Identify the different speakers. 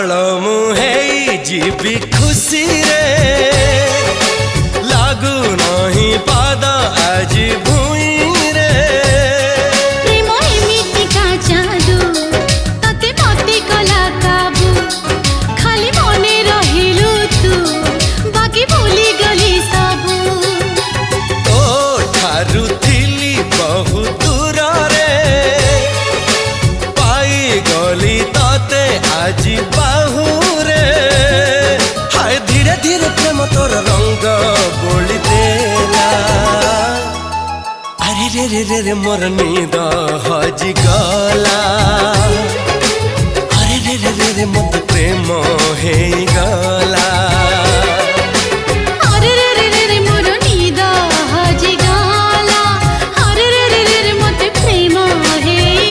Speaker 1: पागल मुहे जीवी खुशी रे लागू नहीं पाद आज भूई रे
Speaker 2: प्रेम एमिति का जादू तते मते कला काबू खाली मने रहिलु तू बाकी भूली गली सबू
Speaker 1: तो ठारू थिली बहु दूर रे पाई गली तते आज बाहू रे हाय धीरे धीरे प्रेम तोर रंग बोली देला अरे रे रे रे रे मोर नींद हजी गला अरे रे रे रे रे मत प्रेम हे गला।